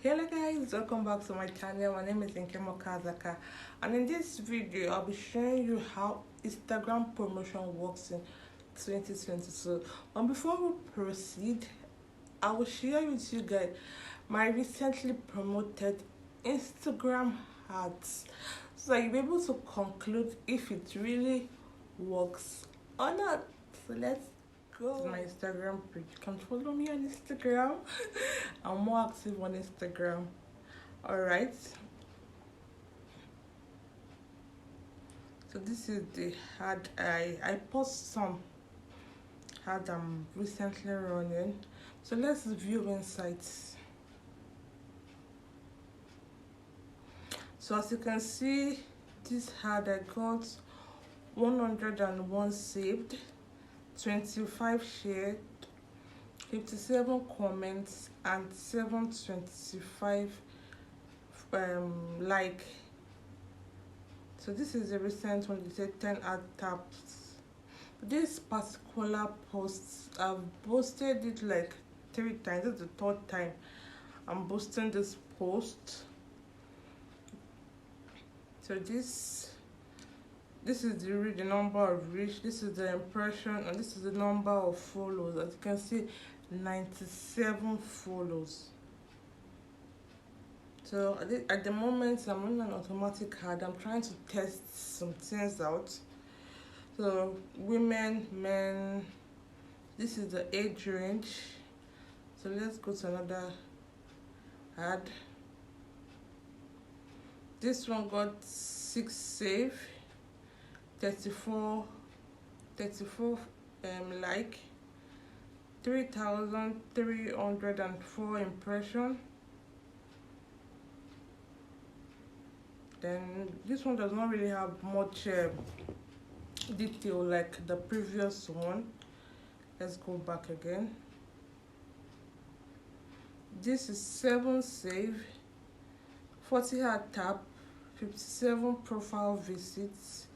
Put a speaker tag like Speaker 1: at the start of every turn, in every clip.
Speaker 1: Hello guys, welcome back to my channel. My name is Nkemo Kazaka, and in this video I'll be showing you how Instagram promotion works in 2022. And before we proceed, I will share with you guys my recently promoted Instagram ads, so that you'll be able to conclude if it really works or not. So let's go. My Instagram page. You can follow me on Instagram. I'm more active on Instagram. Alright. So this is the ad. I post some ad I'm recently running. So let's view insights. So as you can see, this ad I got 101 saved, 25 shared, 57 comments, and 725 like. So this is a recent one. They said 10 ad taps. This particular post, I've posted it like 3 times. This is the 3rd time I'm posting this post. So this is the number of reach, this is the impression, and this is the number of follows. As you can see, 97 follows. So at the moment I'm running an automatic ad. I'm trying to test some things out. So women, men, this is the age range. So let's go to another ad. This one got 6 save, 34 like, 3,304 impression. Then this one does not really have much detail like the previous one. Let's go back again. This is 7 save, 40 ad tap, 57 profile visits.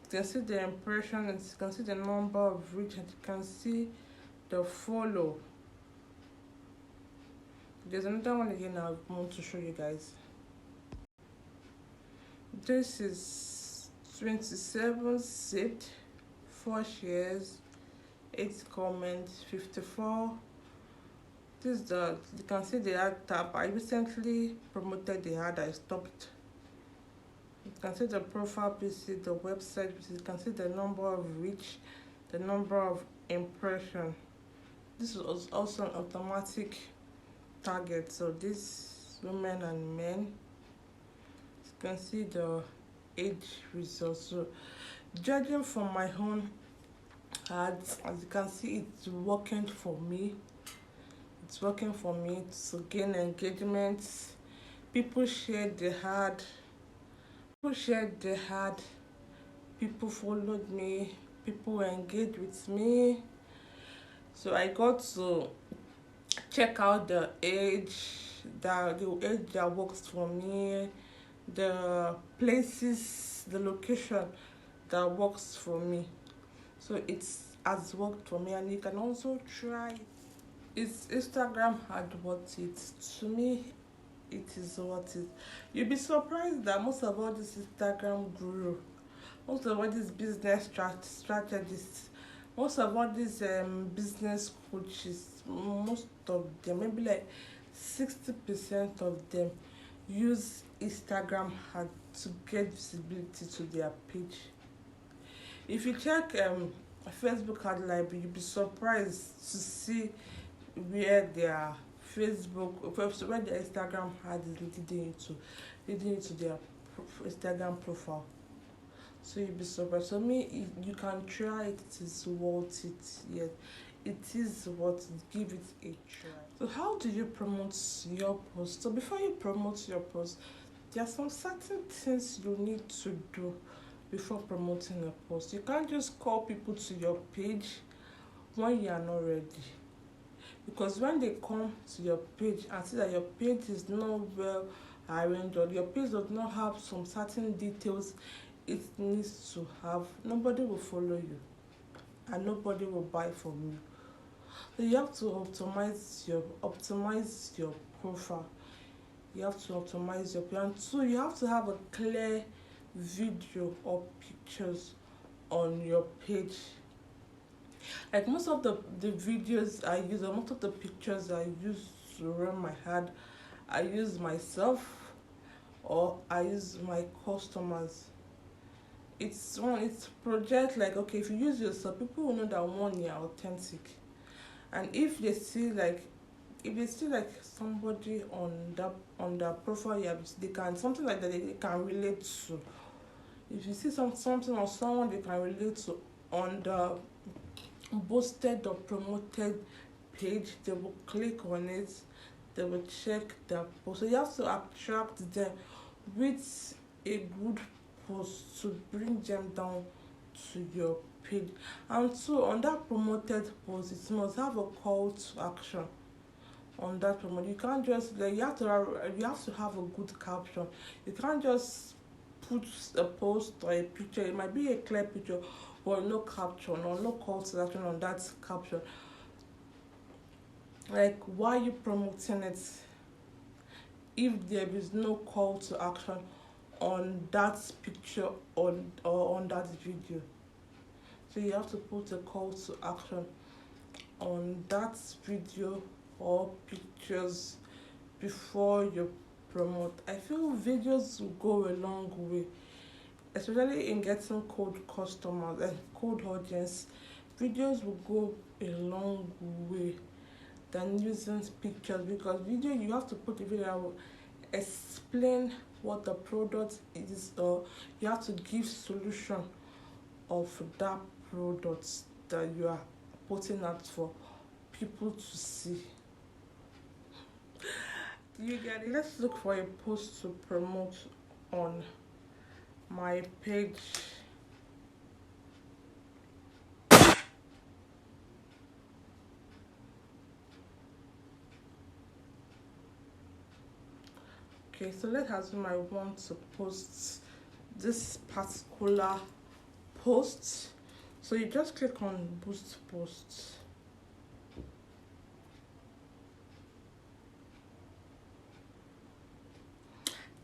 Speaker 1: You can see the impression, and you can see the number of reach, and you can see the follow. There's another one again I want to show you guys. This is 27 saved, 4 shares, 8 comments, 54. This is you can see the ad tab. I recently promoted the ad. I stopped. You can see the profile visit, the website visit. You can see the number of reach, the number of impression. This is also an automatic target. So this women and men. You can see the age results. So judging from my own ads, as you can see, it's working for me. It's working for me to gain engagement. People shared the ad. People followed me. People engaged with me. So I got to check out the age that works for me, the places, the location that works for me. So it has worked for me, and you can also try it. Is Instagram ad worth it? To me, it is worth it. You'll be surprised that most of all this Instagram guru, most of all these business strategists, most of all these business coaches, most of them, maybe like 60% of them, use Instagram ad to get visibility to their page. If you check Facebook ad library, you'll be surprised to see where their where their Instagram ad is leading you to their Instagram profile. So you'll be surprised. So me, you can try it. It is worth it. Yes, it is worth it. Give it a try. So how do you promote your post? So before you promote your post, there are some certain things you need to do before promoting a post. You can't just call people to your page when you are not ready. Because when they come to your page and see that your page is not well arranged, or your page does not have some certain details it needs to have, nobody will follow you and nobody will buy from you. So you have to optimize your profile. You have to optimize your page. And two, you have to have a clear video or pictures on your page. Like most of the videos I use, or most of the pictures I use to run my ad, I use myself or I use my customers. It's project, like, okay, if you use yourself, people will know that one, you're authentic. And if they see like somebody on that profile, yeah, they can, something like that they can relate to. If you see something or someone they can relate to on the boosted or promoted page, they will click on it, they will check the post. So you have to attract them with a good post to bring them down to your page. And so on that promoted post, it must have a call to action. On that promote, you can't just, like, you have to have a good caption. You can't just put a post or a picture. It might be a clear picture but no caption or no call to action on that caption. Like, why are you promoting it if there is no call to action on that picture or on that video? So you have to put a call to action on that video or pictures before you promote. I feel videos will go a long way, especially in getting cold customers and cold audience. Videos will go a long way than using pictures, because video, you have to put a video that will explain what the product is, or you have to give solution of that product that you are putting out for people to see. You get it? Let's look for a post to promote on my page. Okay, so let's assume I want to post this particular post. So you just click on boost post.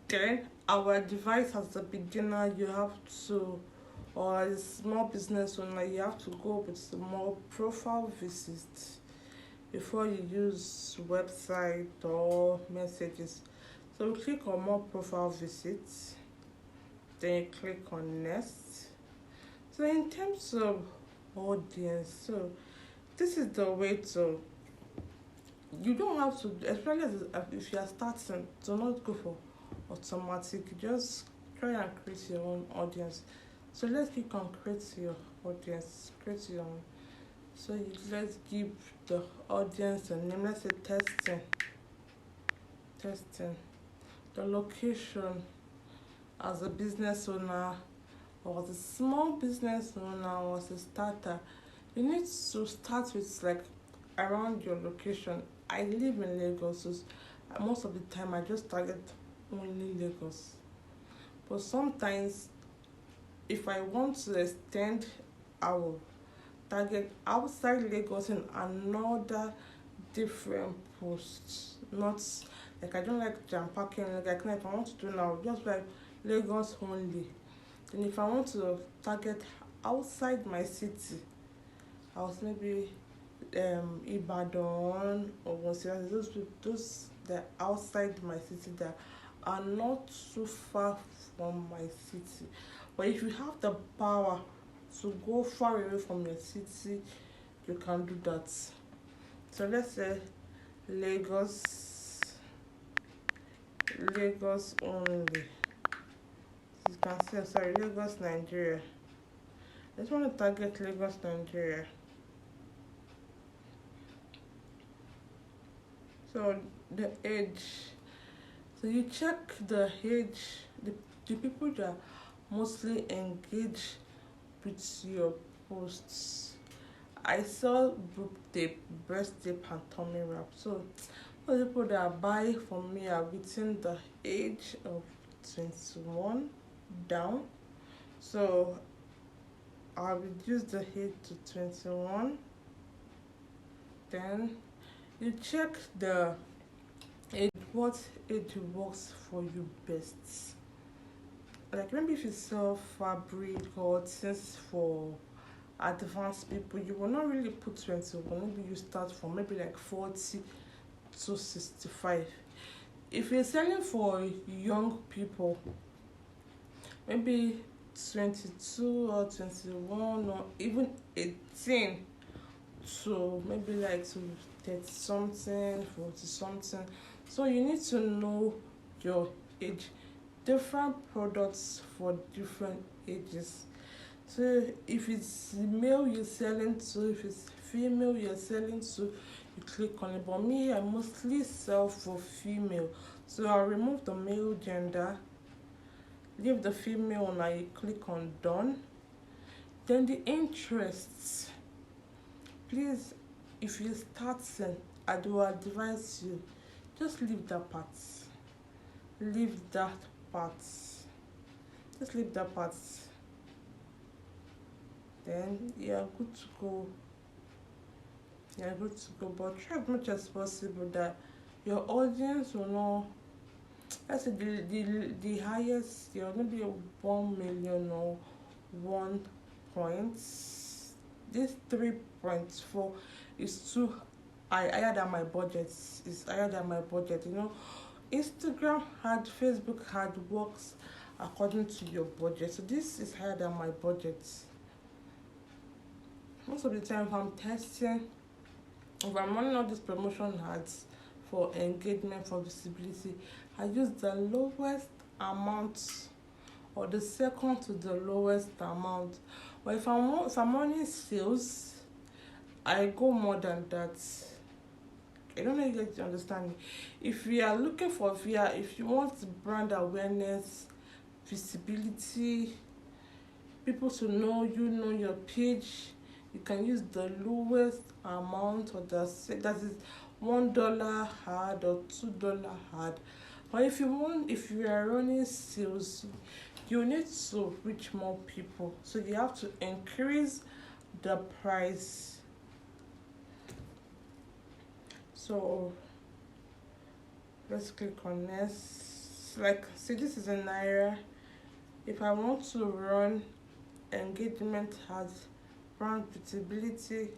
Speaker 1: Then our device, as a beginner, you have to, or as a small business owner, you have to go with more profile visits before you use website or messages. So we click on more profile visits, then you click on next. So in terms of audience, so this is the way to, you don't have to, especially if you are starting, do not go for automatic. Just try and create your own audience. So let's click on create your audience, create your own. So let's give the audience a name. Let's say testing. The location, as a business owner or as a small business owner or as a starter, you need to start with like around your location. I live in Lagos, so most of the time I just target only Lagos. But sometimes if I want to extend, I will target outside Lagos in another different posts. Not like, I don't like jam packing. Like if I want to do now, just like Lagos only. Then if I want to target outside my city, I was maybe Ibadan or those that outside my city that are not too far from my city. But if you have the power to go far away from your city, you can do that. So let's say Lagos only. You can see, sorry, Lagos, Nigeria. I just want to target Lagos, Nigeria. So the age. So you check the age, the people that mostly engage with your posts. I saw boob tape, breast tape, and tummy wrap. So the people that buy from me are within the age of 21 down. So I'll reduce the age to 21. Then you check the what age works for you best. Like maybe if you sell fabric or things for advanced people, you will not really put 21. Maybe you start from maybe like 40 to 65. If you're selling for young people, maybe 22 or 21 or even 18 to maybe like to 30 something, 40 something. So you need to know your age. Different products for different ages. So if it's male you're selling to, if it's female you're selling to, you click on it. But me, I mostly sell for female. So I'll remove the male gender, leave the female and I click on done. Then the interests. Please, if you're starting, I do advise you, just leave that part. Leave that part. Just leave that part. Then you're good to go. You're good to go. But try as much as possible that your audience will not, let's say the highest, you're maybe 1 million or 1 point. This 3.4 is too higher than my budget. It's higher than my budget. Instagram ad, Facebook ad works according to your budget. So this is higher than my budget. Most of the time, if I'm testing, if I'm running all these promotion ads for engagement, for visibility, I use the lowest amount or the second to the lowest amount. But if I'm running sales, I go more than that. I don't know if you guys understand me. If you are looking for if you want brand awareness, visibility, people to know your page, you can use the lowest amount or that is $1 ad or $2 ad. But if you are running sales, you need to reach more people. So you have to increase the price. So let's click on next. Like, see, this is a Naira. If I want to run engagement ads, brand visibility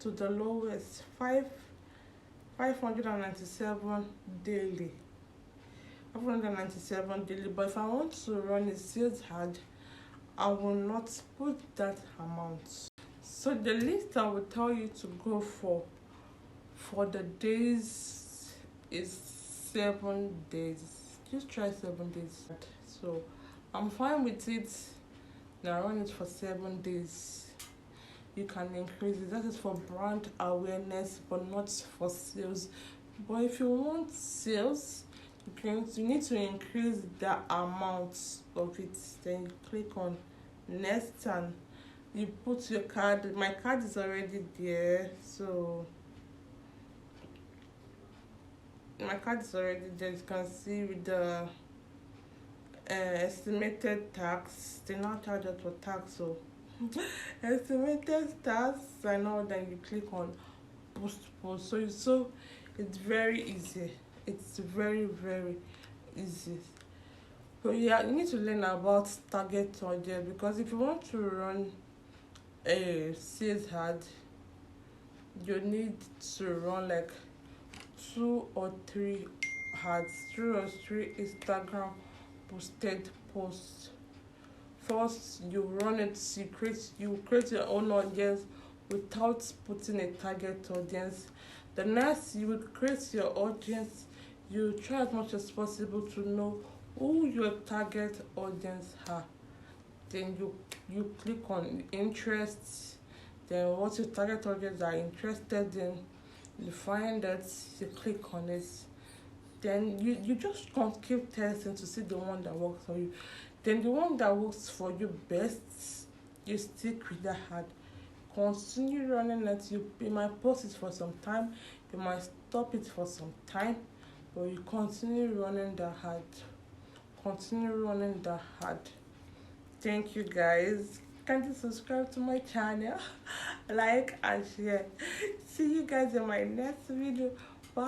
Speaker 1: to the lowest, 597 daily. 597 daily. But if I want to run a sales ad, I will not put that amount. So the list I will tell you to go for the days is 7 days. Just try 7 days. So I'm fine with it. Now run it for 7 days. You can increase it. That is for brand awareness, but not for sales. But if you want sales, you need to increase the amount of it. Then you click on next and you put your card. My card is already there, so my card is already there. You can see with the estimated tax. They now charge us for tax, so estimated tax and all. Then you click on post. So it's very easy. It's very, very easy. So yeah, you need to learn about target audience, because if you want to run a sales ad, you need to run like 2 or 3 ads, 2 or 3 Instagram posted posts. First, you run it, you create your own audience without putting a target audience. The next, you will create your audience. You try as much as possible to know who your target audience are. Then you click on interests. Then what your target audience are interested in, you find that, you click on it. Then you just can't keep testing to see the one that works for you. Then the one that works for you best, you stick with that ad. Continue running it. You might post it for some time, you might stop it for some time, but you continue running the ad. Continue running the ad. Thank you guys. Kindly subscribe to my channel, like and share. See you guys in my next video.